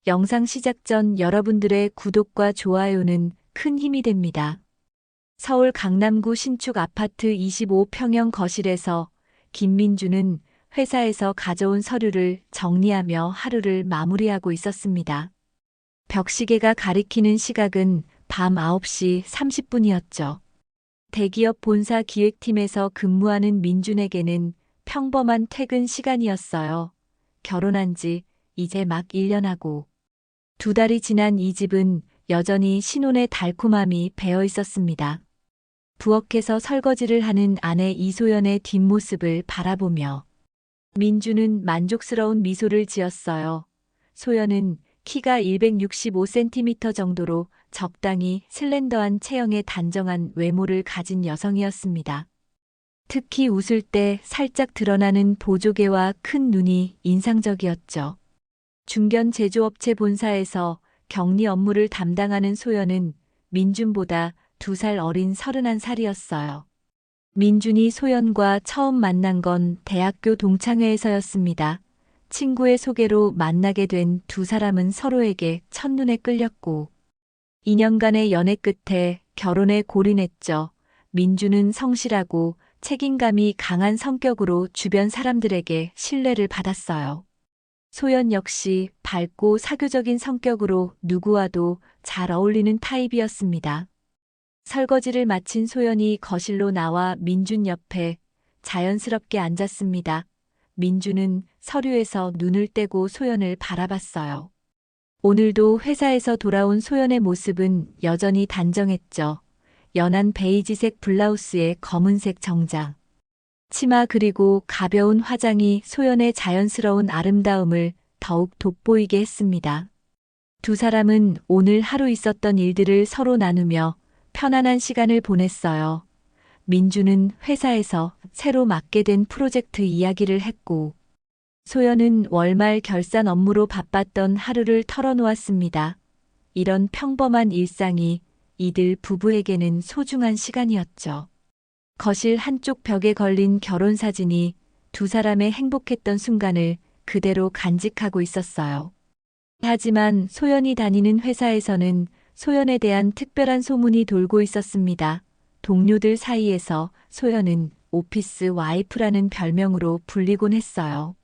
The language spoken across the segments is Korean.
영상 시작 전 여러분들의 구독과 좋아요는 큰 힘이 됩니다. 서울 강남구 신축 아파트 25평형 거실에서 김민주는 회사에서 가져온 서류를 정리하며 하루를 마무리하고 있었습니다. 벽시계가 가리키는 시각은 밤 9시 30분이었죠. 대기업 본사 기획팀에서 근무하는 민준에게는 평범한 퇴근 시간이었어요. 결혼한 지 이제 막 1년하고 2달이 지난 이 집은 여전히 신혼의 달콤함이 배어 있었습니다. 부엌에서 설거지를 하는 아내 이소연의 뒷모습을 바라보며 민주는 만족스러운 미소를 지었어요. 소연은 키가 165cm 정도로 적당히 슬렌더한 체형에 단정한 외모를 가진 여성이었습니다. 특히 웃을 때 살짝 드러나는 보조개와 큰 눈이 인상적이었죠. 중견 제조업체 본사에서 격리 업무를 담당하는 소연은 민준보다 2살 어린 31살이었어요. 민준이 소연과 처음 만난 건 대학교 동창회에서였습니다. 친구의 소개로 만나게 된 두 사람은 서로에게 첫눈에 끌렸고 2년간의 연애 끝에 결혼에 골인했죠. 민준은 성실하고 책임감이 강한 성격으로 주변 사람들에게 신뢰를 받았어요. 소연 역시 밝고 사교적인 성격으로 누구와도 잘 어울리는 타입이었습니다. 설거지를 마친 소연이 거실로 나와 민준 옆에 자연스럽게 앉았습니다. 민준은 서류에서 눈을 떼고 소연을 바라봤어요. 오늘도 회사에서 돌아온 소연의 모습은 여전히 단정했죠. 연한 베이지색 블라우스에 검은색 정장, 치마 그리고 가벼운 화장이 소연의 자연스러운 아름다움을 더욱 돋보이게 했습니다. 두 사람은 오늘 하루 있었던 일들을 서로 나누며 편안한 시간을 보냈어요. 민주는 회사에서 새로 맡게 된 프로젝트 이야기를 했고, 소연은 월말 결산 업무로 바빴던 하루를 털어놓았습니다. 이런 평범한 일상이 이들 부부에게는 소중한 시간이었죠. 거실 한쪽 벽에 걸린 결혼사진이 두 사람의 행복했던 순간을 그대로 간직하고 있었어요. 하지만 소연이 다니는 회사에서는 소연에 대한 특별한 소문이 돌고 있었습니다. 동료들 사이에서 소연은 오피스 와이프라는 별명으로 불리곤 했어요.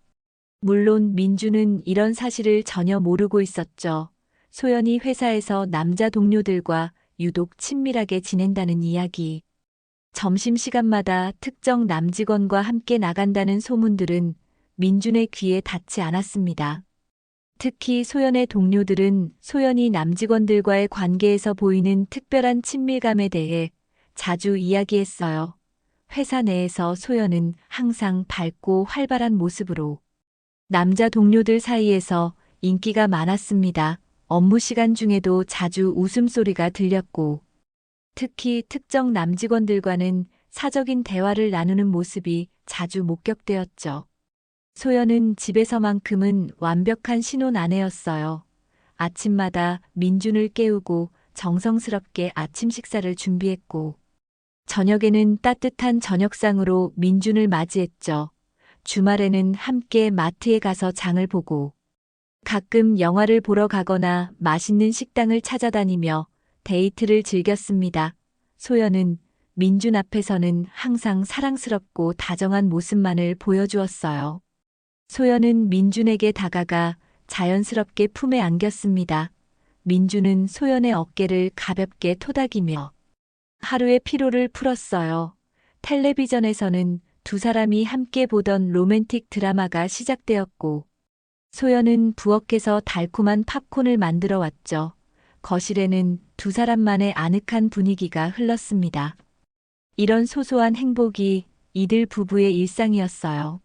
물론 민주는 이런 사실을 전혀 모르고 있었죠. 소연이 회사에서 남자 동료들과 유독 친밀하게 지낸다는 이야기. 점심시간마다 특정 남직원과 함께 나간다는 소문들은 민준의 귀에 닿지 않았습니다. 특히 소연의 동료들은 소연이 남직원들과의 관계에서 보이는 특별한 친밀감에 대해 자주 이야기했어요. 회사 내에서 소연은 항상 밝고 활발한 모습으로 남자 동료들 사이에서 인기가 많았습니다. 업무 시간 중에도 자주 웃음소리가 들렸고, 특히 특정 남직원들과는 사적인 대화를 나누는 모습이 자주 목격되었죠. 소연은 집에서만큼은 완벽한 신혼 아내였어요. 아침마다 민준을 깨우고 정성스럽게 아침 식사를 준비했고, 저녁에는 따뜻한 저녁상으로 민준을 맞이했죠. 주말에는 함께 마트에 가서 장을 보고, 가끔 영화를 보러 가거나 맛있는 식당을 찾아다니며 데이트를 즐겼습니다. 소연은 민준 앞에서는 항상 사랑스럽고 다정한 모습만을 보여주었어요. 소연은 민준에게 다가가 자연스럽게 품에 안겼습니다. 민준은 소연의 어깨를 가볍게 토닥이며 하루의 피로를 풀었어요. 텔레비전에서는 두 사람이 함께 보던 로맨틱 드라마가 시작되었고, 소연은 부엌에서 달콤한 팝콘을 만들어 왔죠. 거실에는 두 사람만의 아늑한 분위기가 흘렀습니다. 이런 소소한 행복이 이들 부부의 일상이었어요.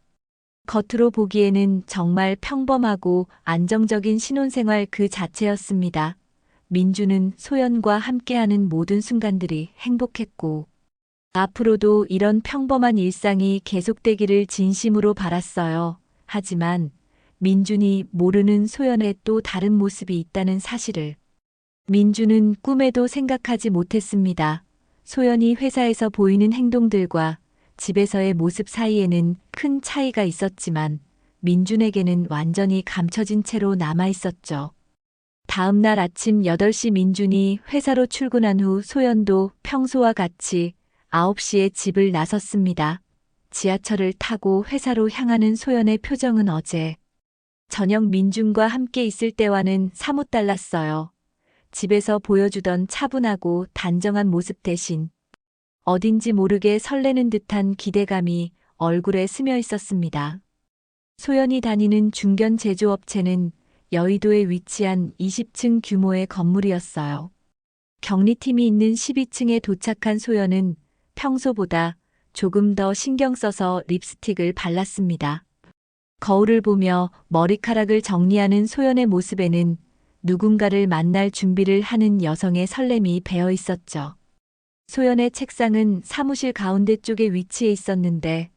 겉으로 보기에는 정말 평범하고 안정적인 신혼생활 그 자체였습니다. 민주는 소연과 함께하는 모든 순간들이 행복했고, 앞으로도 이런 평범한 일상이 계속되기를 진심으로 바랐어요. 하지만 민준이 모르는 소연의 또 다른 모습이 있다는 사실을 민준은 꿈에도 생각하지 못했습니다. 소연이 회사에서 보이는 행동들과 집에서의 모습 사이에는 큰 차이가 있었지만 민준에게는 완전히 감춰진 채로 남아 있었죠. 다음 날 아침 8시 민준이 회사로 출근한 후 소연도 평소와 같이 9시에 집을 나섰습니다. 지하철을 타고 회사로 향하는 소연의 표정은 어제 저녁 민준과 함께 있을 때와는 사뭇 달랐어요. 집에서 보여주던 차분하고 단정한 모습 대신 어딘지 모르게 설레는 듯한 기대감이 얼굴에 스며 있었습니다. 소연이 다니는 중견 제조업체는 여의도에 위치한 20층 규모의 건물이었어요. 격리팀이 있는 12층에 도착한 소연은 평소보다 조금 더 신경 써서 립스틱을 발랐습니다. 거울을 보며 머리카락을 정리하는 소연의 모습에는 누군가를 만날 준비를 하는 여성의 설렘이 배어 있었죠. 소연의 책상은 사무실 가운데 쪽에 위치해 있었는데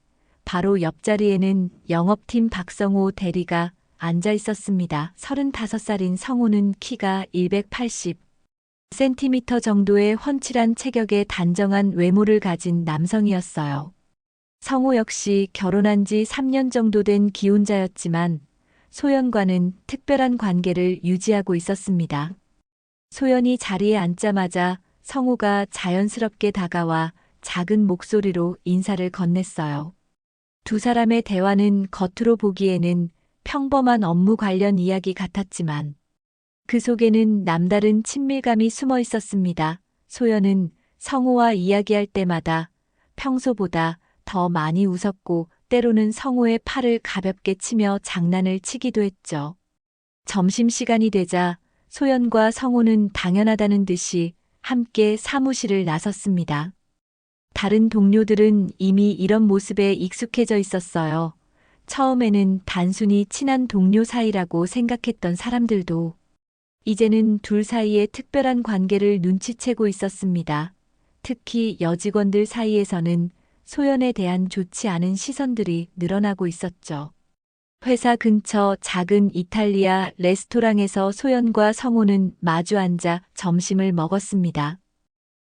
바로 옆자리에는 영업팀 박성호 대리가 앉아 있었습니다. 35살인 성호는 키가 180cm 정도의 훤칠한 체격에 단정한 외모를 가진 남성이었어요. 성호 역시 결혼한 지 3년 정도 된 기혼자였지만 소연과는 특별한 관계를 유지하고 있었습니다. 소연이 자리에 앉자마자 성호가 자연스럽게 다가와 작은 목소리로 인사를 건넸어요. 두 사람의 대화는 겉으로 보기에는 평범한 업무 관련 이야기 같았지만 그 속에는 남다른 친밀감이 숨어 있었습니다. 소연은 성호와 이야기할 때마다 평소보다 더 많이 웃었고 때로는 성호의 팔을 가볍게 치며 장난을 치기도 했죠. 점심시간이 되자 소연과 성호는 당연하다는 듯이 함께 사무실을 나섰습니다. 다른 동료들은 이미 이런 모습에 익숙해져 있었어요. 처음에는 단순히 친한 동료 사이라고 생각했던 사람들도 이제는 둘 사이의 특별한 관계를 눈치채고 있었습니다. 특히 여직원들 사이에서는 소연에 대한 좋지 않은 시선들이 늘어나고 있었죠. 회사 근처 작은 이탈리아 레스토랑에서 소연과 성호는 마주 앉아 점심을 먹었습니다.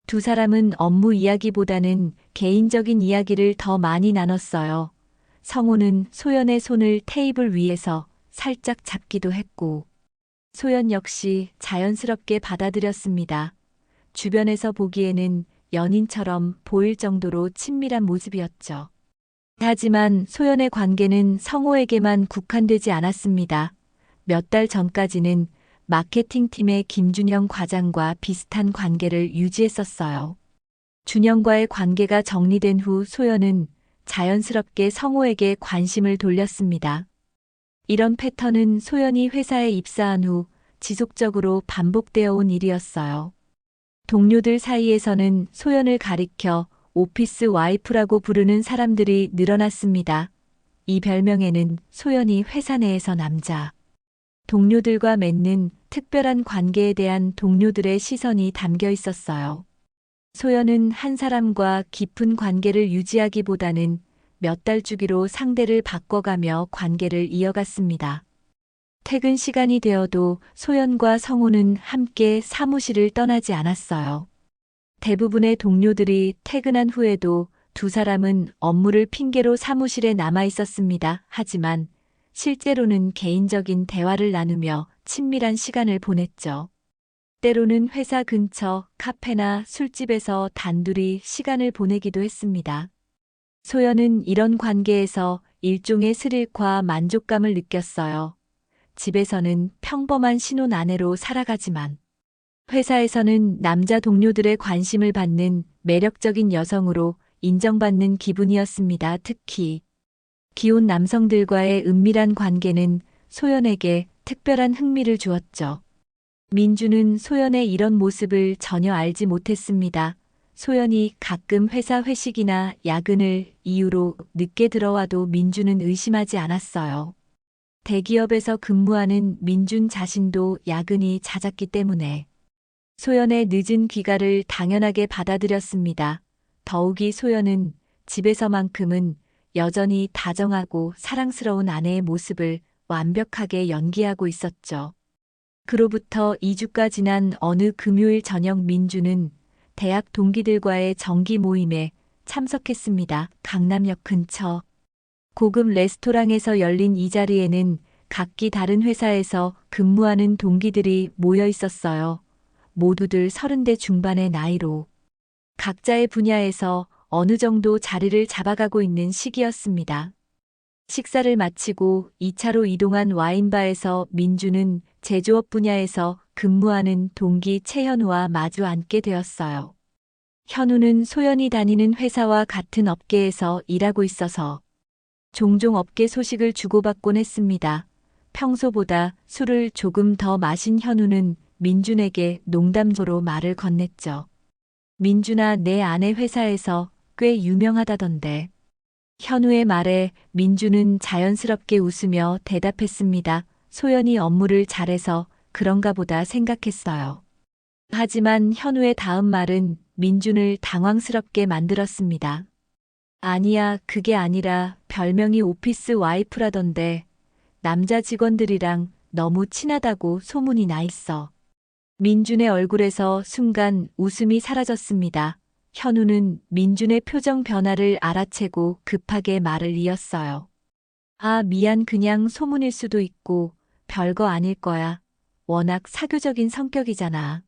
두 사람은 업무 이야기보다는 개인적인 이야기를 더 많이 나눴어요. 성호는 소연의 손을 테이블 위에서 살짝 잡기도 했고, 소연 역시 자연스럽게 받아들였습니다. 주변에서 보기에는 연인처럼 보일 정도로 친밀한 모습이었죠. 하지만 소연의 관계는 성호에게만 국한되지 않았습니다. 몇 달 전까지는 마케팅팀의 김준영 과장과 비슷한 관계를 유지했었어요. 준영과의 관계가 정리된 후 소연은 자연스럽게 성호에게 관심을 돌렸습니다. 이런 패턴은 소연이 회사에 입사한 후 지속적으로 반복되어 온 일이었어요. 동료들 사이에서는 소연을 가리켜 오피스 와이프라고 부르는 사람들이 늘어났습니다. 이 별명에는 소연이 회사 내에서 남자 동료들과 맺는 특별한 관계에 대한 동료들의 시선이 담겨 있었어요. 소연은 한 사람과 깊은 관계를 유지하기보다는 몇 달 주기로 상대를 바꿔가며 관계를 이어갔습니다. 퇴근 시간이 되어도 소연과 성호는 함께 사무실을 떠나지 않았어요. 대부분의 동료들이 퇴근한 후에도 두 사람은 업무를 핑계로 사무실에 남아 있었습니다. 하지만 실제로는 개인적인 대화를 나누며 친밀한 시간을 보냈죠. 때로는 회사 근처 카페나 술집에서 단둘이 시간을 보내기도 했습니다. 소연은 이런 관계에서 일종의 스릴과 만족감을 느꼈어요. 집에서는 평범한 신혼 아내로 살아가지만 회사에서는 남자 동료들의 관심을 받는 매력적인 여성으로 인정받는 기분이었습니다. 특히 기혼 남성들과의 은밀한 관계는 소연에게 특별한 흥미를 주었죠. 민주는 소연의 이런 모습을 전혀 알지 못했습니다. 소연이 가끔 회사 회식이나 야근을 이유로 늦게 들어와도 민주는 의심하지 않았어요. 대기업에서 근무하는 민준 자신도 야근이 잦았기 때문에 소연의 늦은 귀가를 당연하게 받아들였습니다. 더욱이 소연은 집에서만큼은 여전히 다정하고 사랑스러운 아내의 모습을 완벽하게 연기하고 있었죠. 그로부터 2주가 지난 어느 금요일 저녁 민주는 대학 동기들과의 정기 모임에 참석했습니다. 강남역 근처 고급 레스토랑에서 열린 이 자리에는 각기 다른 회사에서 근무하는 동기들이 모여 있었어요. 모두들 30대 중반의 나이로 각자의 분야에서 어느 정도 자리를 잡아가고 있는 시기였습니다. 식사를 마치고 2차로 이동한 와인바에서 민주는 제조업 분야에서 근무하는 동기 최현우와 마주 앉게 되었어요. 현우는 소연이 다니는 회사와 같은 업계에서 일하고 있어서 종종 업계 소식을 주고받곤 했습니다. 평소보다 술을 조금 더 마신 현우는 민준에게 농담조로 말을 건넸죠. 민준아, 내 아내 회사에서 꽤 유명하다던데. 현우의 말에 민준은 자연스럽게 웃으며 대답했습니다. 소연이 업무를 잘해서 그런가 보다 생각했어요. 하지만 현우의 다음 말은 민준을 당황스럽게 만들었습니다. 아니야, 그게 아니라 별명이 오피스 와이프라던데 남자 직원들이랑 너무 친하다고 소문이 나 있어. 민준의 얼굴에서 순간 웃음이 사라졌습니다. 현우는 민준의 표정 변화를 알아채고 급하게 말을 이었어요. 아, 미안, 그냥 소문일 수도 있고 별거 아닐 거야. 워낙 사교적인 성격이잖아.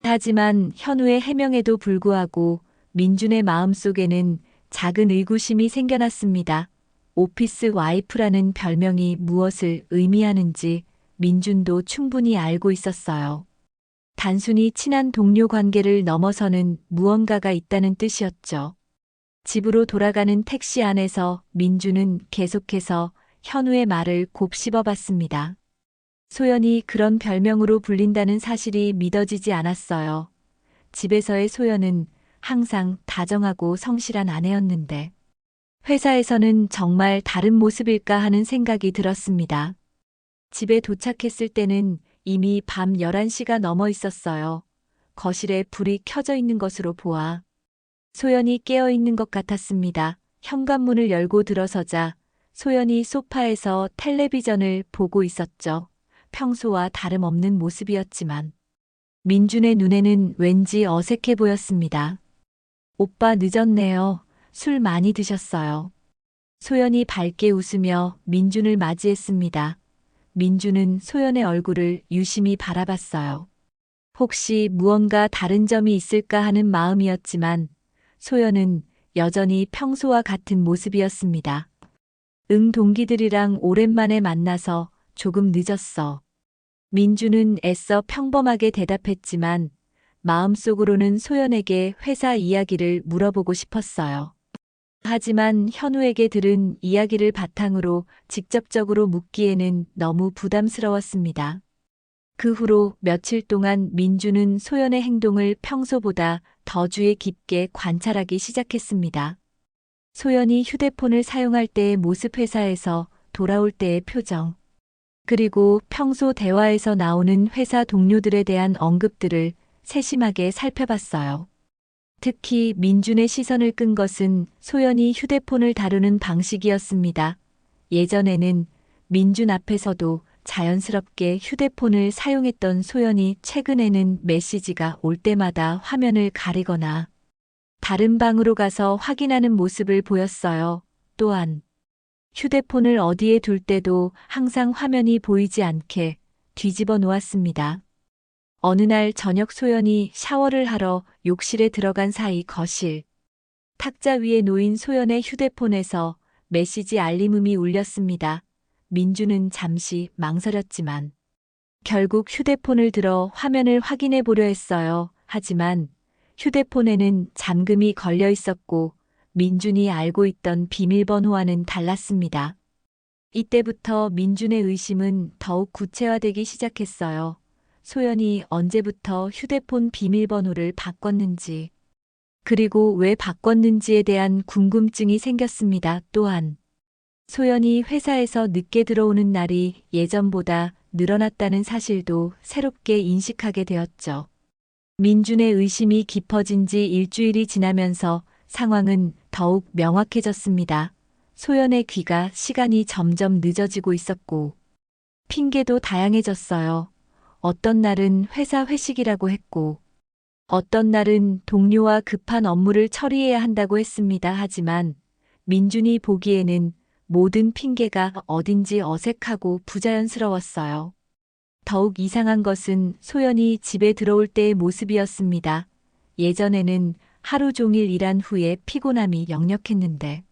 하지만 현우의 해명에도 불구하고 민준의 마음속에는 작은 의구심이 생겨났습니다. 오피스 와이프라는 별명이 무엇을 의미하는지 민준도 충분히 알고 있었어요. 단순히 친한 동료 관계를 넘어서는 무언가가 있다는 뜻이었죠. 집으로 돌아가는 택시 안에서 민준은 계속해서 현우의 말을 곱씹어 봤습니다. 소연이 그런 별명으로 불린다는 사실이 믿어지지 않았어요. 집에서의 소연은 항상 다정하고 성실한 아내였는데 회사에서는 정말 다른 모습일까 하는 생각이 들었습니다. 집에 도착했을 때는 이미 밤 11시가 넘어 있었어요. 거실에 불이 켜져 있는 것으로 보아 소연이 깨어 있는 것 같았습니다. 현관문을 열고 들어서자 소연이 소파에서 텔레비전을 보고 있었죠. 평소와 다름없는 모습이었지만 민준의 눈에는 왠지 어색해 보였습니다. 오빠 늦었네요. 술 많이 드셨어요. 소연이 밝게 웃으며 민준을 맞이했습니다. 민준은 소연의 얼굴을 유심히 바라봤어요. 혹시 무언가 다른 점이 있을까 하는 마음이었지만 소연은 여전히 평소와 같은 모습이었습니다. 동기들이랑 오랜만에 만나서 조금 늦었어. 민준은 애써 평범하게 대답했지만 마음속으로는 소연에게 회사 이야기를 물어보고 싶었어요. 하지만 현우에게 들은 이야기를 바탕으로 직접적으로 묻기에는 너무 부담스러웠습니다. 그 후로 며칠 동안 민준은 소연의 행동을 평소보다 더 주의 깊게 관찰하기 시작했습니다. 소연이 휴대폰을 사용할 때의 모습, 회사에서 돌아올 때의 표정, 그리고 평소 대화에서 나오는 회사 동료들에 대한 언급들을 세심하게 살펴봤어요. 특히 민준의 시선을 끈 것은 소연이 휴대폰을 다루는 방식이었습니다. 예전에는 민준 앞에서도 자연스럽게 휴대폰을 사용했던 소연이 최근에는 메시지가 올 때마다 화면을 가리거나 다른 방으로 가서 확인하는 모습을 보였어요. 또한 휴대폰을 어디에 둘 때도 항상 화면이 보이지 않게 뒤집어 놓았습니다. 어느 날 저녁 소연이 샤워를 하러 욕실에 들어간 사이 거실 탁자 위에 놓인 소연의 휴대폰에서 메시지 알림음이 울렸습니다. 민준은 잠시 망설였지만 결국 휴대폰을 들어 화면을 확인해 보려 했어요. 하지만 휴대폰에는 잠금이 걸려 있었고 민준이 알고 있던 비밀번호와는 달랐습니다. 이때부터 민준의 의심은 더욱 구체화되기 시작했어요. 소연이 언제부터 휴대폰 비밀번호를 바꿨는지, 그리고 왜 바꿨는지에 대한 궁금증이 생겼습니다. 또한 소연이 회사에서 늦게 들어오는 날이 예전보다 늘어났다는 사실도 새롭게 인식하게 되었죠. 민준의 의심이 깊어진 지 일주일이 지나면서 상황은 더욱 명확해졌습니다. 소연의 귀가 시간이 점점 늦어지고 있었고 핑계도 다양해졌어요. 어떤 날은 회사 회식이라고 했고 어떤 날은 동료와 급한 업무를 처리해야 한다고 했습니다. 하지만 민준이 보기에는 모든 핑계가 어딘지 어색하고 부자연스러웠어요. 더욱 이상한 것은 소연이 집에 들어올 때의 모습이었습니다. 예전에는 하루 종일 일한 후에 피곤함이 역력했는데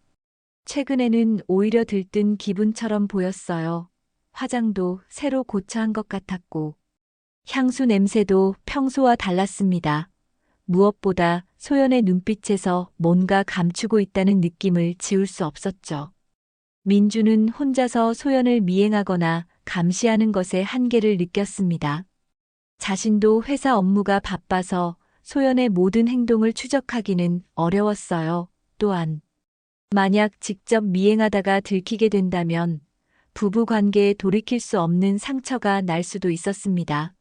최근에는 오히려 들뜬 기분처럼 보였어요. 화장도 새로 고쳐한 것 같았고 향수 냄새도 평소와 달랐습니다. 무엇보다 소연의 눈빛에서 뭔가 감추고 있다는 느낌을 지울 수 없었죠. 민주는 혼자서 소연을 미행하거나 감시하는 것의 한계를 느꼈습니다. 자신도 회사 업무가 바빠서 소연의 모든 행동을 추적하기는 어려웠어요. 또한 만약 직접 미행하다가 들키게 된다면 부부 관계에 돌이킬 수 없는 상처가 날 수도 있었습니다.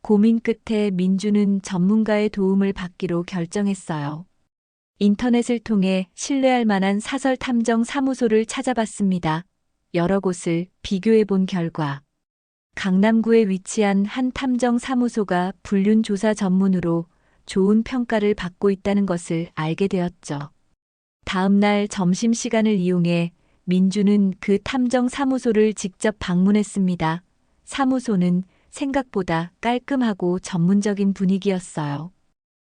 고민 끝에 민주는 전문가의 도움을 받기로 결정했어요. 인터넷을 통해 신뢰할 만한 사설 탐정 사무소를 찾아봤습니다. 여러 곳을 비교해 본 결과 강남구에 위치한 한 탐정 사무소가 불륜 조사 전문으로 좋은 평가를 받고 있다는 것을 알게 되었죠. 다음 날 점심시간을 이용해 민주는 그 탐정 사무소를 직접 방문했습니다. 사무소는 생각보다 깔끔하고 전문적인 분위기였어요.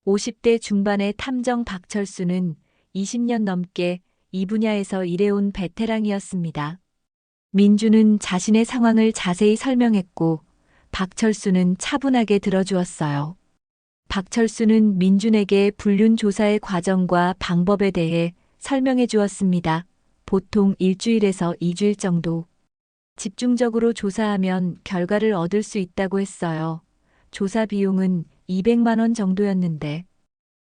50대 중반의 탐정 박철수는 20년 넘게 이 분야에서 일해온 베테랑이었습니다. 민주는 자신의 상황을 자세히 설명했고 박철수는 차분하게 들어주었어요. 박철수는 민준에게 불륜 조사의 과정과 방법에 대해 설명해 주었습니다. 보통 일주일에서 2주일 정도 집중적으로 조사하면 결과를 얻을 수 있다고 했어요. 조사 비용은 200만 원 정도였는데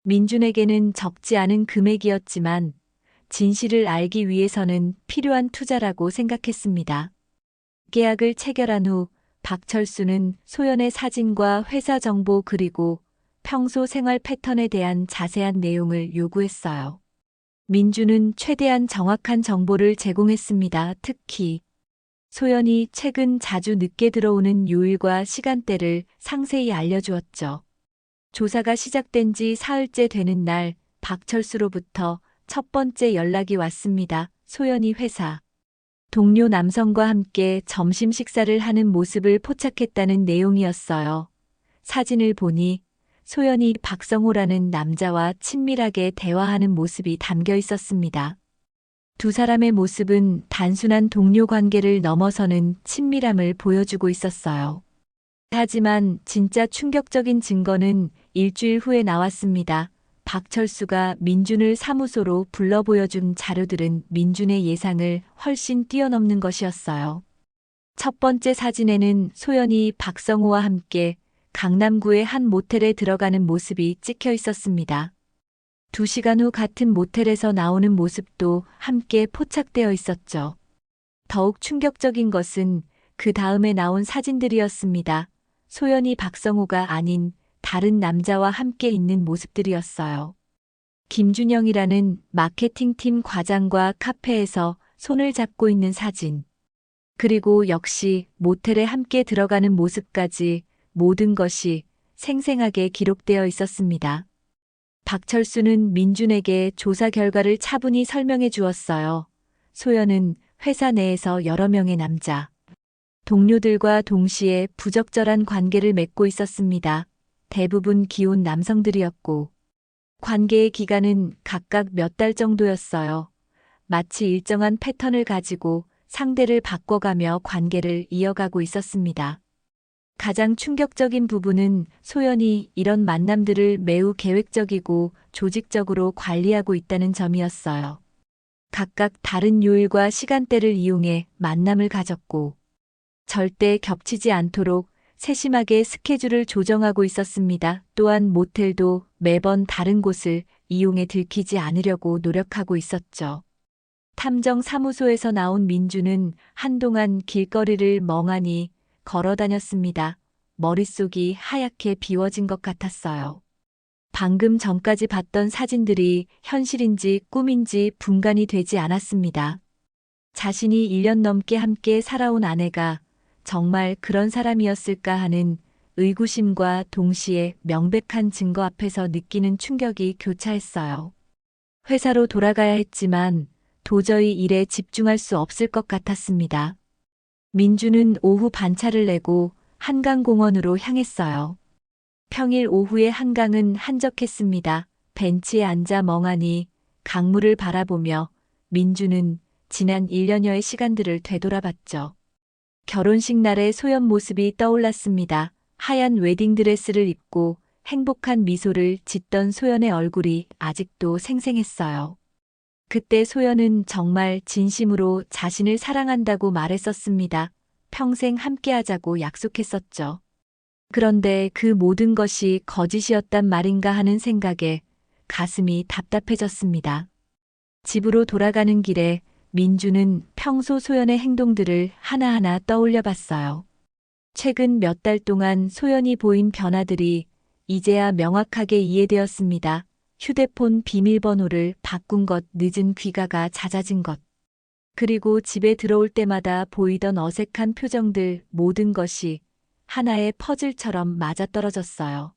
민준에게는 적지 않은 금액이었지만 진실을 알기 위해서는 필요한 투자라고 생각했습니다. 계약을 체결한 후 박철수는 소연의 사진과 회사 정보 그리고 평소 생활 패턴에 대한 자세한 내용을 요구했어요. 민주는 최대한 정확한 정보를 제공했습니다. 특히 소연이 최근 자주 늦게 들어오는 요일과 시간대를 상세히 알려주었죠. 조사가 시작된 지 사흘째 되는 날 박철수로부터 첫 번째 연락이 왔습니다. 소연이 회사 동료 남성과 함께 점심 식사를 하는 모습을 포착했다는 내용이었어요. 사진을 보니 소연이 박성호라는 남자와 친밀하게 대화하는 모습이 담겨 있었습니다. 두 사람의 모습은 단순한 동료 관계를 넘어서는 친밀함을 보여주고 있었어요. 하지만 진짜 충격적인 증거는 일주일 후에 나왔습니다. 박철수가 민준을 사무소로 불러 보여준 자료들은 민준의 예상을 훨씬 뛰어넘는 것이었어요. 첫 번째 사진에는 소연이 박성호와 함께 강남구의 한 모텔에 들어가는 모습이 찍혀 있었습니다. 2시간 후 같은 모텔에서 나오는 모습도 함께 포착되어 있었죠. 더욱 충격적인 것은 그 다음에 나온 사진들이었습니다. 소연이 박성호가 아닌 다른 남자와 함께 있는 모습들이었어요. 김준영이라는 마케팅팀 과장과 카페에서 손을 잡고 있는 사진. 그리고 역시 모텔에 함께 들어가는 모습까지 모든 것이 생생하게 기록되어 있었습니다. 박철수는 민준에게 조사 결과를 차분히 설명해 주었어요. 소연은 회사 내에서 여러 명의 남자, 동료들과 동시에 부적절한 관계를 맺고 있었습니다. 대부분 기혼 남성들이었고, 관계의 기간은 각각 몇 달 정도였어요. 마치 일정한 패턴을 가지고 상대를 바꿔가며 관계를 이어가고 있었습니다. 가장 충격적인 부분은 소연이 이런 만남들을 매우 계획적이고 조직적으로 관리하고 있다는 점이었어요. 각각 다른 요일과 시간대를 이용해 만남을 가졌고 절대 겹치지 않도록 세심하게 스케줄을 조정하고 있었습니다. 또한 모텔도 매번 다른 곳을 이용해 들키지 않으려고 노력하고 있었죠. 탐정 사무소에서 나온 민주는 한동안 길거리를 멍하니 걸어 다녔습니다. 머릿속이 하얗게 비워진 것 같았어요. 방금 전까지 봤던 사진들이 현실인지 꿈인지 분간이 되지 않았습니다. 자신이 1년 넘게 함께 살아온 아내가 정말 그런 사람이었을까 하는 의구심과 동시에 명백한 증거 앞에서 느끼는 충격이 교차했어요. 회사로 돌아가야 했지만 도저히 일에 집중할 수 없을 것 같았습니다. 민주는 오후 반차를 내고 한강공원으로 향했어요. 평일 오후의 한강은 한적했습니다. 벤치에 앉아 멍하니 강물을 바라보며 민주는 지난 1년여의 시간들을 되돌아봤죠. 결혼식 날의 소연 모습이 떠올랐습니다. 하얀 웨딩드레스를 입고 행복한 미소를 짓던 소연의 얼굴이 아직도 생생했어요. 그때 소연은 정말 진심으로 자신을 사랑한다고 말했었습니다. 평생 함께하자고 약속했었죠. 그런데 그 모든 것이 거짓이었단 말인가 하는 생각에 가슴이 답답해졌습니다. 집으로 돌아가는 길에 민주는 평소 소연의 행동들을 하나하나 떠올려 봤어요. 최근 몇 달 동안 소연이 보인 변화들이 이제야 명확하게 이해되었습니다. 휴대폰 비밀번호를 바꾼 것, 늦은 귀가가 잦아진 것, 그리고 집에 들어올 때마다 보이던 어색한 표정들, 모든 것이 하나의 퍼즐처럼 맞아떨어졌어요.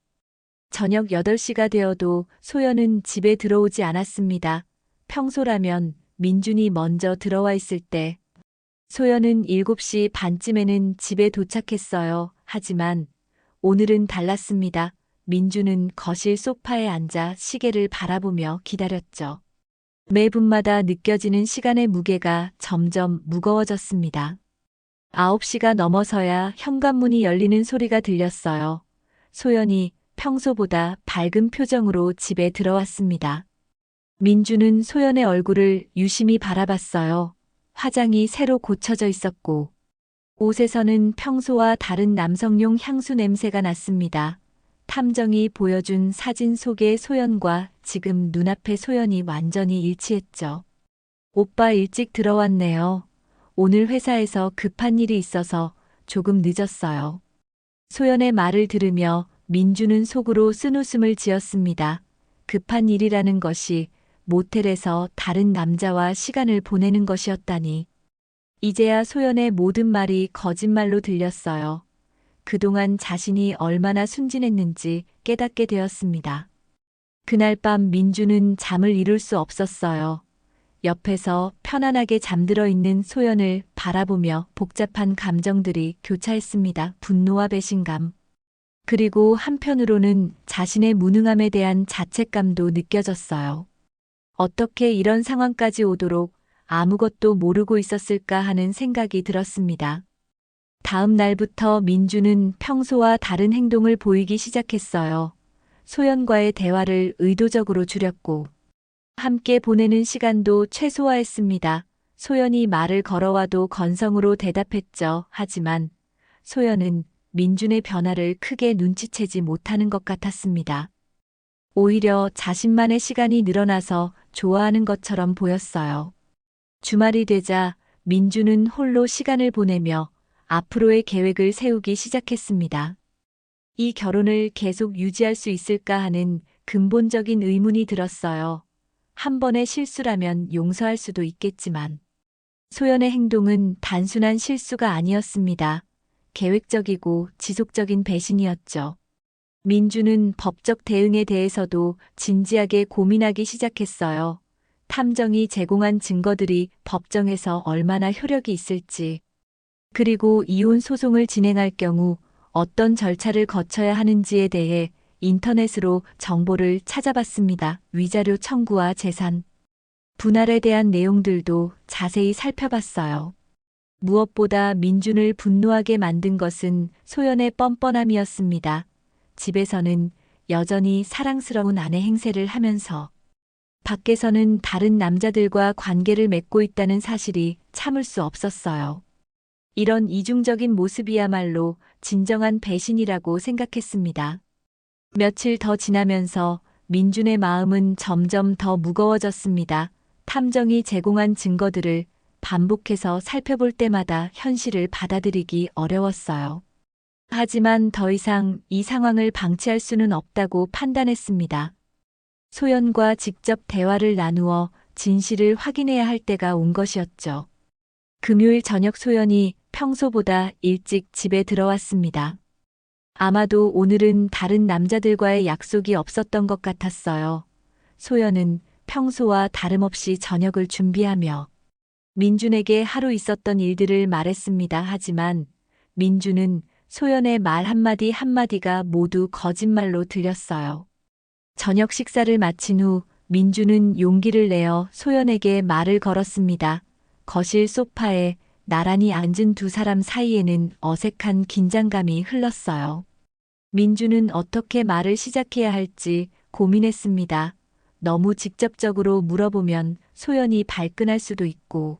저녁 8시가 되어도 소연은 집에 들어오지 않았습니다. 평소라면 민준이 먼저 들어와 있을 때 소연은 7시 반쯤에는 집에 도착했어요. 하지만 오늘은 달랐습니다. 민주는 거실 소파에 앉아 시계를 바라보며 기다렸죠. 매 분마다 느껴지는 시간의 무게가 점점 무거워졌습니다. 9시가 넘어서야 현관문이 열리는 소리가 들렸어요. 소연이 평소보다 밝은 표정으로 집에 들어왔습니다. 민주는 소연의 얼굴을 유심히 바라봤어요. 화장이 새로 고쳐져 있었고, 옷에서는 평소와 다른 남성용 향수 냄새가 났습니다. 탐정이 보여준 사진 속의 소연과 지금 눈앞의 소연이 완전히 일치했죠. 오빠 일찍 들어왔네요. 오늘 회사에서 급한 일이 있어서 조금 늦었어요. 소연의 말을 들으며 민주는 속으로 쓴웃음을 지었습니다. 급한 일이라는 것이 모텔에서 다른 남자와 시간을 보내는 것이었다니. 이제야 소연의 모든 말이 거짓말로 들렸어요. 그동안 자신이 얼마나 순진했는지 깨닫게 되었습니다. 그날 밤 민주는 잠을 이룰 수 없었어요. 옆에서 편안하게 잠들어 있는 소연을 바라보며 복잡한 감정들이 교차했습니다. 분노와 배신감. 그리고 한편으로는 자신의 무능함에 대한 자책감도 느껴졌어요. 어떻게 이런 상황까지 오도록 아무것도 모르고 있었을까 하는 생각이 들었습니다. 다음 날부터 민주는 평소와 다른 행동을 보이기 시작했어요. 소연과의 대화를 의도적으로 줄였고, 함께 보내는 시간도 최소화했습니다. 소연이 말을 걸어와도 건성으로 대답했죠. 하지만 소연은 민준의 변화를 크게 눈치채지 못하는 것 같았습니다. 오히려 자신만의 시간이 늘어나서 좋아하는 것처럼 보였어요. 주말이 되자 민주는 홀로 시간을 보내며 앞으로의 계획을 세우기 시작했습니다. 이 결혼을 계속 유지할 수 있을까 하는 근본적인 의문이 들었어요. 한 번의 실수라면 용서할 수도 있겠지만 소연의 행동은 단순한 실수가 아니었습니다. 계획적이고 지속적인 배신이었죠. 민주는 법적 대응에 대해서도 진지하게 고민하기 시작했어요. 탐정이 제공한 증거들이 법정에서 얼마나 효력이 있을지, 그리고 이혼 소송을 진행할 경우 어떤 절차를 거쳐야 하는지에 대해 인터넷으로 정보를 찾아봤습니다. 위자료 청구와 재산 분할에 대한 내용들도 자세히 살펴봤어요. 무엇보다 민준을 분노하게 만든 것은 소연의 뻔뻔함이었습니다. 집에서는 여전히 사랑스러운 아내 행세를 하면서 밖에서는 다른 남자들과 관계를 맺고 있다는 사실이 참을 수 없었어요. 이런 이중적인 모습이야말로 진정한 배신이라고 생각했습니다. 며칠 더 지나면서 민준의 마음은 점점 더 무거워졌습니다. 탐정이 제공한 증거들을 반복해서 살펴볼 때마다 현실을 받아들이기 어려웠어요. 하지만 더 이상 이 상황을 방치할 수는 없다고 판단했습니다. 소연과 직접 대화를 나누어 진실을 확인해야 할 때가 온 것이었죠. 금요일 저녁 소연이 평소보다 일찍 집에 들어왔습니다. 아마도 오늘은 다른 남자들과의 약속이 없었던 것 같았어요. 소연은 평소와 다름없이 저녁을 준비하며 민준에게 하루 있었던 일들을 말했습니다. 하지만 민준은 소연의 말 한마디 한마디가 모두 거짓말로 들렸어요. 저녁 식사를 마친 후 민준은 용기를 내어 소연에게 말을 걸었습니다. 거실 소파에 나란히 앉은 두 사람 사이에는 어색한 긴장감이 흘렀어요. 민준은 어떻게 말을 시작해야 할지 고민했습니다. 너무 직접적으로 물어보면 소연이 발끈할 수도 있고,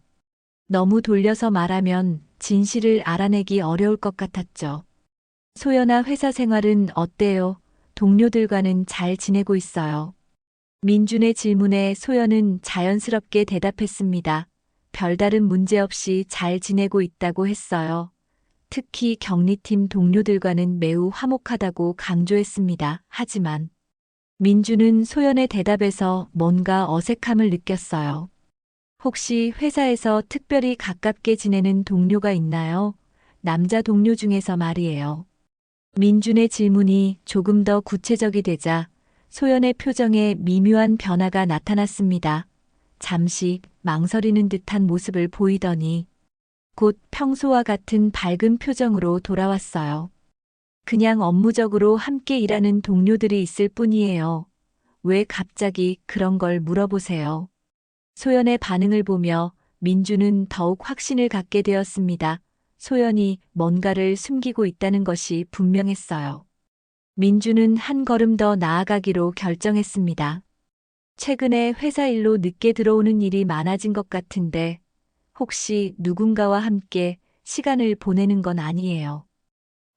너무 돌려서 말하면 진실을 알아내기 어려울 것 같았죠. 소연아, 회사 생활은 어때요? 동료들과는 잘 지내고 있어요. 민준의 질문에 소연은 자연스럽게 대답했습니다. 별다른 문제 없이 잘 지내고 있다고 했어요. 특히 격리팀 동료들과는 매우 화목하다고 강조했습니다. 하지만 민준은 소연의 대답에서 뭔가 어색함을 느꼈어요. 혹시 회사에서 특별히 가깝게 지내는 동료가 있나요? 남자 동료 중에서 말이에요. 민준의 질문이 조금 더 구체적이 되자 소연의 표정에 미묘한 변화가 나타났습니다. 잠시 망설이는 듯한 모습을 보이더니 곧 평소와 같은 밝은 표정으로 돌아왔어요. 그냥 업무적으로 함께 일하는 동료들이 있을 뿐이에요. 왜 갑자기 그런 걸 물어보세요? 소연의 반응을 보며 민준은 더욱 확신을 갖게 되었습니다. 소연이 뭔가를 숨기고 있다는 것이 분명했어요. 민준은 한 걸음 더 나아가기로 결정했습니다. 최근에 회사 일로 늦게 들어오는 일이 많아진 것 같은데 혹시 누군가와 함께 시간을 보내는 건 아니에요.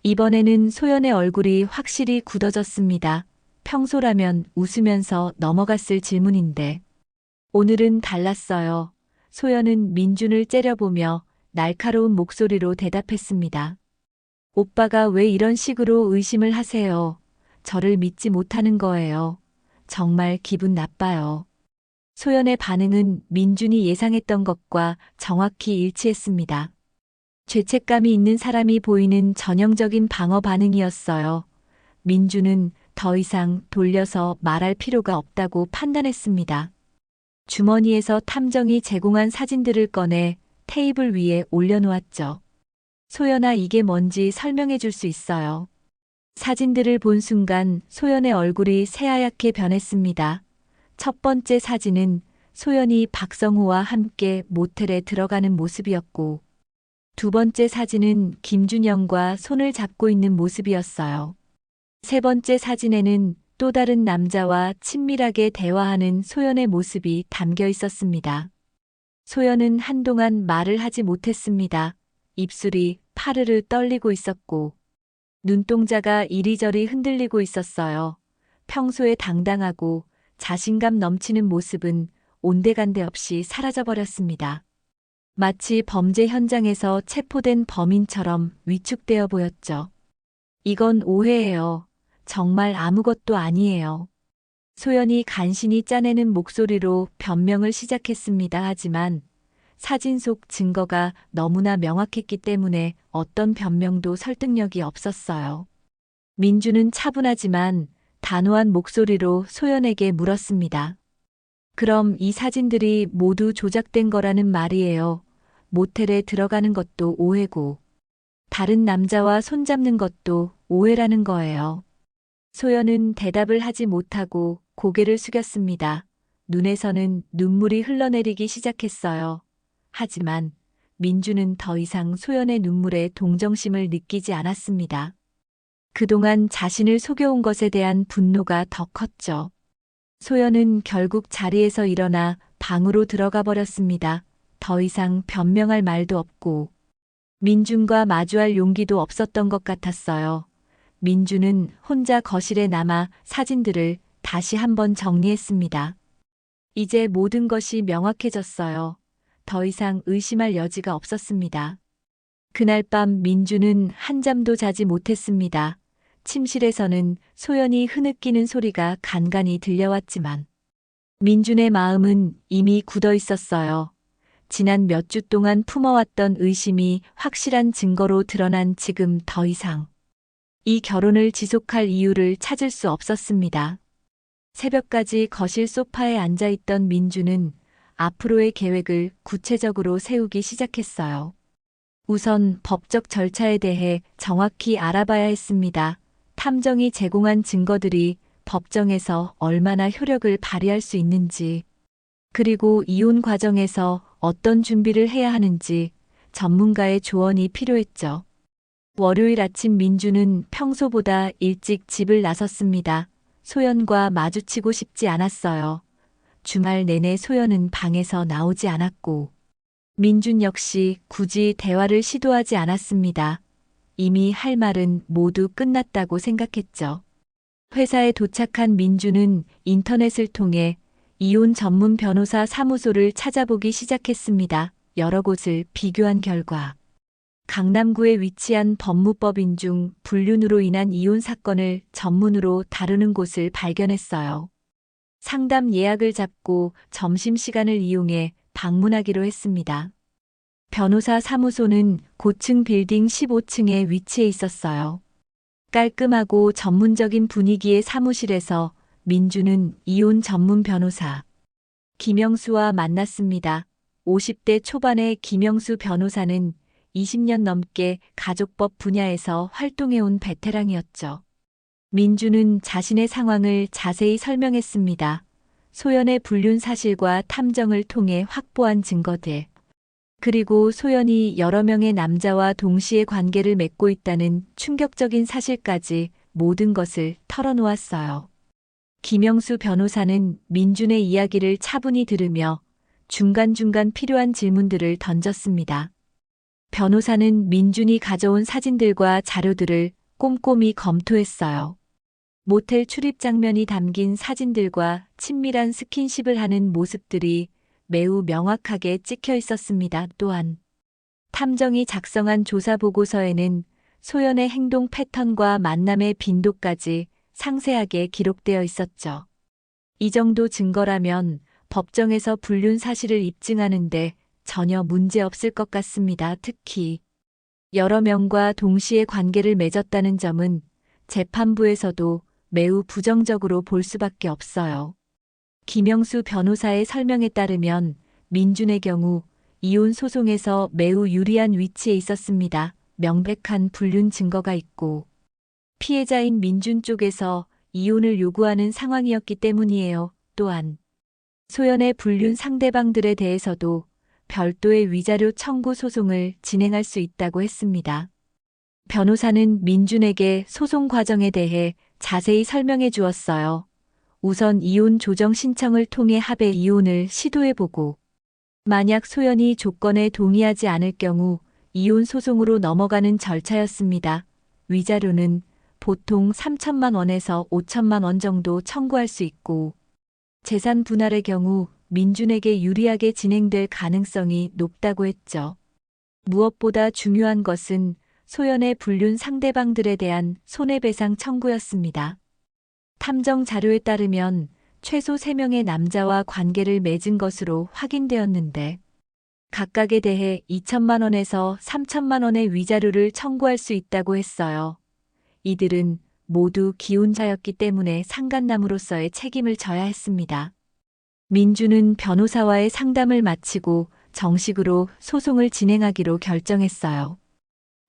이번에는 소연의 얼굴이 확실히 굳어졌습니다. 평소라면 웃으면서 넘어갔을 질문인데 오늘은 달랐어요. 소연은 민준을 째려보며 날카로운 목소리로 대답했습니다. 오빠가 왜 이런 식으로 의심을 하세요? 저를 믿지 못하는 거예요. 정말 기분 나빠요. 소연의 반응은 민준이 예상했던 것과 정확히 일치했습니다. 죄책감이 있는 사람이 보이는 전형적인 방어 반응이었어요. 민준은 더 이상 돌려서 말할 필요가 없다고 판단했습니다. 주머니에서 탐정이 제공한 사진들을 꺼내 테이블 위에 올려놓았죠. 소연아, 이게 뭔지 설명해 줄 수 있어요. 사진들을 본 순간 소연의 얼굴이 새하얗게 변했습니다. 첫 번째 사진은 소연이 박성우와 함께 모텔에 들어가는 모습이었고, 두 번째 사진은 김준영과 손을 잡고 있는 모습이었어요. 세 번째 사진에는 또 다른 남자와 친밀하게 대화하는 소연의 모습이 담겨 있었습니다. 소연은 한동안 말을 하지 못했습니다. 입술이 파르르 떨리고 있었고, 눈동자가 이리저리 흔들리고 있었어요. 평소에 당당하고 자신감 넘치는 모습은 온데간데 없이 사라져버렸습니다. 마치 범죄 현장에서 체포된 범인처럼 위축되어 보였죠. 이건 오해예요. 정말 아무것도 아니에요. 소연이 간신히 짜내는 목소리로 변명을 시작했습니다. 하지만 사진 속 증거가 너무나 명확했기 때문에 어떤 변명도 설득력이 없었어요. 민주는 차분하지만 단호한 목소리로 소연에게 물었습니다. 그럼 이 사진들이 모두 조작된 거라는 말이에요. 모텔에 들어가는 것도 오해고, 다른 남자와 손잡는 것도 오해라는 거예요. 소연은 대답을 하지 못하고 고개를 숙였습니다. 눈에서는 눈물이 흘러내리기 시작했어요. 하지만 민주는 더 이상 소연의 눈물에 동정심을 느끼지 않았습니다. 그동안 자신을 속여온 것에 대한 분노가 더 컸죠. 소연은 결국 자리에서 일어나 방으로 들어가 버렸습니다. 더 이상 변명할 말도 없고 민준과 마주할 용기도 없었던 것 같았어요. 민준은 혼자 거실에 남아 사진들을 다시 한번 정리했습니다. 이제 모든 것이 명확해졌어요. 더 이상 의심할 여지가 없었습니다. 그날 밤 민준은 한잠도 자지 못했습니다. 침실에서는 소연이 흐느끼는 소리가 간간히 들려왔지만 민준의 마음은 이미 굳어 있었어요. 지난 몇 주 동안 품어왔던 의심이 확실한 증거로 드러난 지금 더 이상 이 결혼을 지속할 이유를 찾을 수 없었습니다. 새벽까지 거실 소파에 앉아 있던 민주는 앞으로의 계획을 구체적으로 세우기 시작했어요. 우선 법적 절차에 대해 정확히 알아봐야 했습니다. 탐정이 제공한 증거들이 법정에서 얼마나 효력을 발휘할 수 있는지, 그리고 이혼 과정에서 어떤 준비를 해야 하는지 전문가의 조언이 필요했죠. 월요일 아침 민주는 평소보다 일찍 집을 나섰습니다. 소연과 마주치고 싶지 않았어요. 주말 내내 소연은 방에서 나오지 않았고, 민준 역시 굳이 대화를 시도하지 않았습니다. 이미 할 말은 모두 끝났다고 생각했죠. 회사에 도착한 민주는 인터넷을 통해 이혼 전문 변호사 사무소를 찾아보기 시작했습니다. 여러 곳을 비교한 결과 강남구에 위치한 법무법인 중 불륜으로 인한 이혼 사건을 전문으로 다루는 곳을 발견했어요. 상담 예약을 잡고 점심시간을 이용해 방문하기로 했습니다. 변호사 사무소는 고층 빌딩 15층에 위치해 있었어요. 깔끔하고 전문적인 분위기의 사무실에서 민주는 이혼 전문 변호사 김영수와 만났습니다. 50대 초반의 김영수 변호사는 20년 넘게 가족법 분야에서 활동해온 베테랑이었죠. 민주는 자신의 상황을 자세히 설명했습니다. 소연의 불륜 사실과 탐정을 통해 확보한 증거들, 그리고 소연이 여러 명의 남자와 동시에 관계를 맺고 있다는 충격적인 사실까지 모든 것을 털어놓았어요. 김영수 변호사는 민준의 이야기를 차분히 들으며 중간중간 필요한 질문들을 던졌습니다. 변호사는 민준이 가져온 사진들과 자료들을 꼼꼼히 검토했어요. 모텔 출입 장면이 담긴 사진들과 친밀한 스킨십을 하는 모습들이 매우 명확하게 찍혀 있었습니다. 또한 탐정이 작성한 조사 보고서에는 소연의 행동 패턴과 만남의 빈도까지 상세하게 기록되어 있었죠. 이 정도 증거라면 법정에서 불륜 사실을 입증하는데 전혀 문제 없을 것 같습니다. 특히 여러 명과 동시에 관계를 맺었다는 점은 재판부에서도 매우 부정적으로 볼 수밖에 없어요. 김영수 변호사의 설명에 따르면 민준의 경우 이혼 소송에서 매우 유리한 위치에 있었습니다. 명백한 불륜 증거가 있고 피해자인 민준 쪽에서 이혼을 요구하는 상황이었기 때문이에요. 또한 소연의 불륜 상대방들에 대해서도 별도의 위자료 청구 소송을 진행할 수 있다고 했습니다. 변호사는 민준에게 소송 과정에 대해 자세히 설명해 주었어요. 우선 이혼 조정 신청을 통해 합의 이혼을 시도해보고, 만약 소연이 조건에 동의하지 않을 경우 이혼 소송으로 넘어가는 절차였습니다. 위자료는 보통 3천만 원에서 5천만 원 정도 청구할 수 있고, 재산 분할의 경우 민준에게 유리하게 진행될 가능성이 높다고 했죠. 무엇보다 중요한 것은 소연의 불륜 상대방들에 대한 손해배상 청구였습니다. 탐정 자료에 따르면 최소 3명의 남자와 관계를 맺은 것으로 확인되었는데 각각에 대해 2천만 원에서 3천만 원의 위자료를 청구할 수 있다고 했어요. 이들은 모두 기혼자였기 때문에 상간남으로서의 책임을 져야 했습니다. 민주는 변호사와의 상담을 마치고 정식으로 소송을 진행하기로 결정했어요.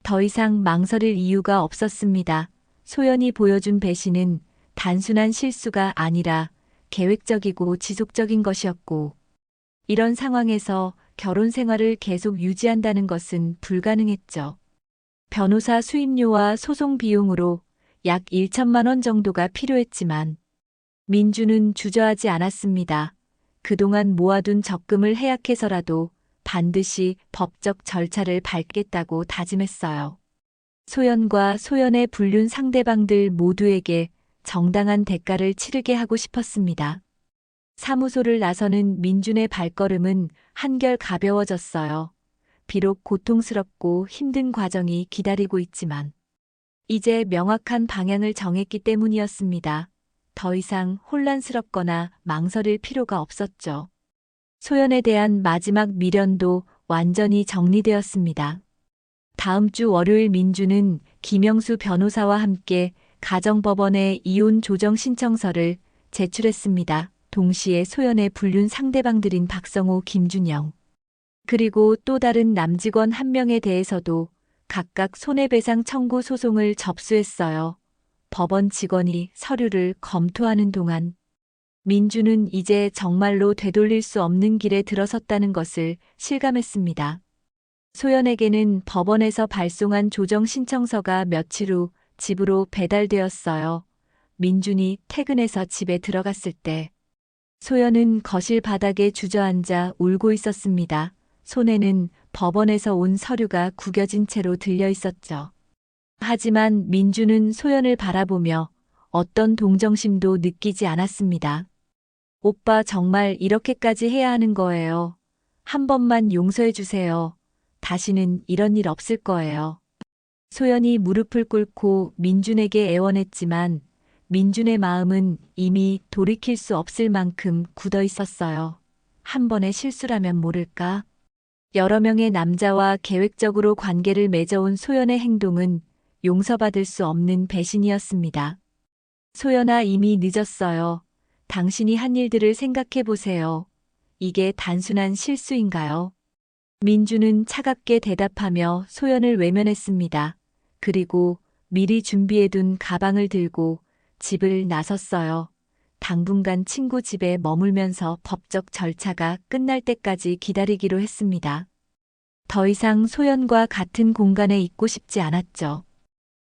더 이상 망설일 이유가 없었습니다. 소연이 보여준 배신은 단순한 실수가 아니라 계획적이고 지속적인 것이었고, 이런 상황에서 결혼 생활을 계속 유지한다는 것은 불가능했죠. 변호사 수임료와 소송 비용으로 약 1천만 원 정도가 필요했지만 민주는 주저하지 않았습니다. 그동안 모아둔 적금을 해약해서라도 반드시 법적 절차를 밟겠다고 다짐했어요. 소연과 소연의 불륜 상대방들 모두에게 정당한 대가를 치르게 하고 싶었습니다. 사무소를 나서는 민준의 발걸음은 한결 가벼워졌어요. 비록 고통스럽고 힘든 과정이 기다리고 있지만 이제 명확한 방향을 정했기 때문이었습니다. 더 이상 혼란스럽거나 망설일 필요가 없었죠. 소연에 대한 마지막 미련도 완전히 정리되었습니다. 다음 주 월요일 민주는 김영수 변호사와 함께 가정법원에 이혼 조정 신청서를 제출했습니다. 동시에 소연의 불륜 상대방들인 박성호, 김준영, 그리고 또 다른 남직원 한 명에 대해서도 각각 손해배상 청구 소송을 접수했어요. 법원 직원이 서류를 검토하는 동안 민주는 이제 정말로 되돌릴 수 없는 길에 들어섰다는 것을 실감했습니다. 소연에게는 법원에서 발송한 조정 신청서가 며칠 후 집으로 배달되었어요. 민준이 퇴근해서 집에 들어갔을 때 소연은 거실 바닥에 주저앉아 울고 있었습니다. 손에는 법원에서 온 서류가 구겨진 채로 들려 있었죠. 하지만 민주는 소연을 바라보며 어떤 동정심도 느끼지 않았습니다. 오빠 정말 이렇게까지 해야 하는 거예요. 한 번만 용서해 주세요. 다시는 이런 일 없을 거예요. 소연이 무릎을 꿇고 민준에게 애원했지만 민준의 마음은 이미 돌이킬 수 없을 만큼 굳어 있었어요. 한 번의 실수라면 모를까? 여러 명의 남자와 계획적으로 관계를 맺어온 소연의 행동은 용서받을 수 없는 배신이었습니다. 소연아, 이미 늦었어요. 당신이 한 일들을 생각해 보세요. 이게 단순한 실수인가요? 민주는 차갑게 대답하며 소연을 외면했습니다. 그리고 미리 준비해둔 가방을 들고 집을 나섰어요. 당분간 친구 집에 머물면서 법적 절차가 끝날 때까지 기다리기로 했습니다. 더 이상 소연과 같은 공간에 있고 싶지 않았죠.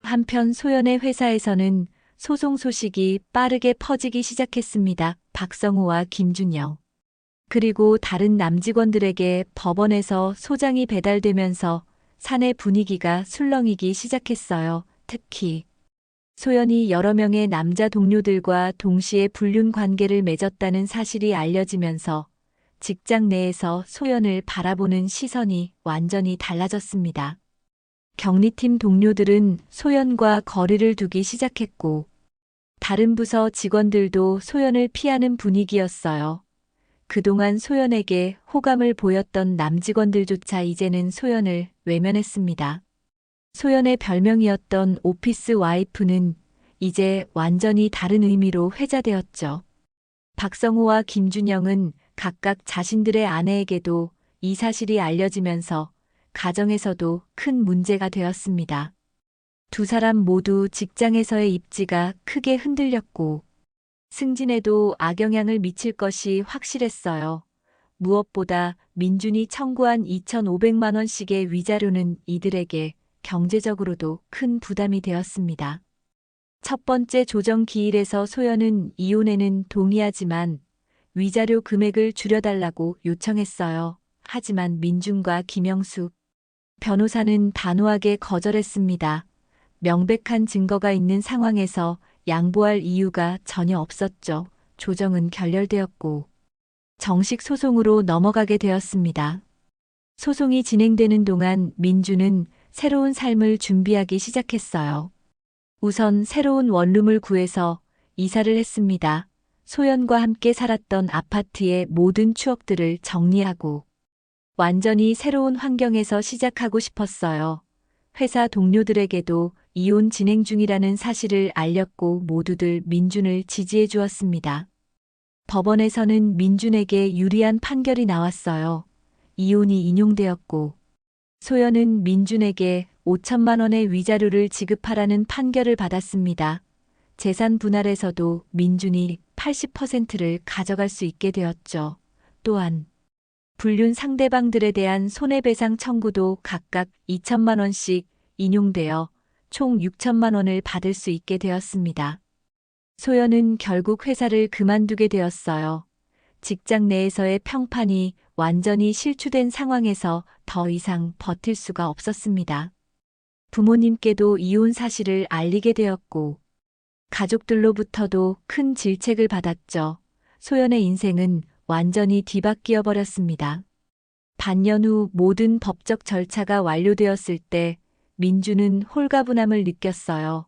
한편 소연의 회사에서는 소송 소식이 빠르게 퍼지기 시작했습니다. 박성호와 김준영, 그리고 다른 남직원들에게 법원에서 소장이 배달되면서 사내 분위기가 술렁이기 시작했어요. 특히 소연이 여러 명의 남자 동료들과 동시에 불륜 관계를 맺었다는 사실이 알려지면서 직장 내에서 소연을 바라보는 시선이 완전히 달라졌습니다. 격리팀 동료들은 소연과 거리를 두기 시작했고, 다른 부서 직원들도 소연을 피하는 분위기였어요. 그동안 소연에게 호감을 보였던 남직원들조차 이제는 소연을 외면했습니다. 소연의 별명이었던 오피스 와이프는 이제 완전히 다른 의미로 회자되었죠. 박성호와 김준영은 각각 자신들의 아내에게도 이 사실이 알려지면서 가정에서도 큰 문제가 되었습니다. 두 사람 모두 직장에서의 입지가 크게 흔들렸고 승진에도 악영향을 미칠 것이 확실했어요. 무엇보다 민준이 청구한 2,500만 원씩의 위자료는 이들에게 경제적으로도 큰 부담이 되었습니다. 첫 번째 조정 기일에서 소연은 이혼에는 동의하지만 위자료 금액을 줄여달라고 요청했어요. 하지만 민준과 김영숙 변호사는 단호하게 거절했습니다. 명백한 증거가 있는 상황에서 양보할 이유가 전혀 없었죠. 조정은 결렬되었고 정식 소송으로 넘어가게 되었습니다. 소송이 진행되는 동안 민주는 새로운 삶을 준비하기 시작했어요. 우선 새로운 원룸을 구해서 이사를 했습니다. 소연과 함께 살았던 아파트의 모든 추억들을 정리하고 완전히 새로운 환경에서 시작하고 싶었어요. 회사 동료들에게도 이혼 진행 중이라는 사실을 알렸고 모두들 민준을 지지해 주었습니다. 법원에서는 민준에게 유리한 판결이 나왔어요. 이혼이 인용되었고 소연은 민준에게 5천만 원의 위자료를 지급하라는 판결을 받았습니다. 재산 분할에서도 민준이 80%를 가져갈 수 있게 되었죠. 또한 불륜 상대방들에 대한 손해배상 청구도 각각 2천만 원씩 인용되어 총 6천만 원을 받을 수 있게 되었습니다. 소연은 결국 회사를 그만두게 되었어요. 직장 내에서의 평판이 완전히 실추된 상황에서 더 이상 버틸 수가 없었습니다. 부모님께도 이혼 사실을 알리게 되었고 가족들로부터도 큰 질책을 받았죠. 소연의 인생은 완전히 뒤바뀌어 버렸습니다. 반년 후 모든 법적 절차가 완료되었을 때 민주는 홀가분함을 느꼈어요.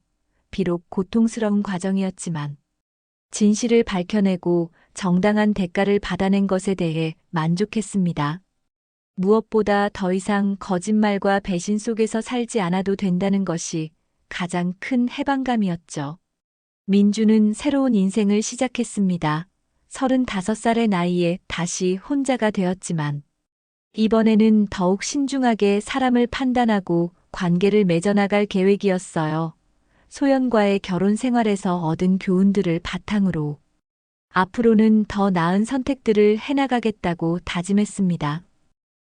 비록 고통스러운 과정이었지만 진실을 밝혀내고 정당한 대가를 받아낸 것에 대해 만족했습니다. 무엇보다 더 이상 거짓말과 배신 속에서 살지 않아도 된다는 것이 가장 큰 해방감이었죠. 민주는 새로운 인생을 시작했습니다. 35살의 나이에 다시 혼자가 되었지만 이번에는 더욱 신중하게 사람을 판단하고 관계를 맺어나갈 계획이었어요. 소연과의 결혼 생활에서 얻은 교훈들을 바탕으로 앞으로는 더 나은 선택들을 해나가겠다고 다짐했습니다.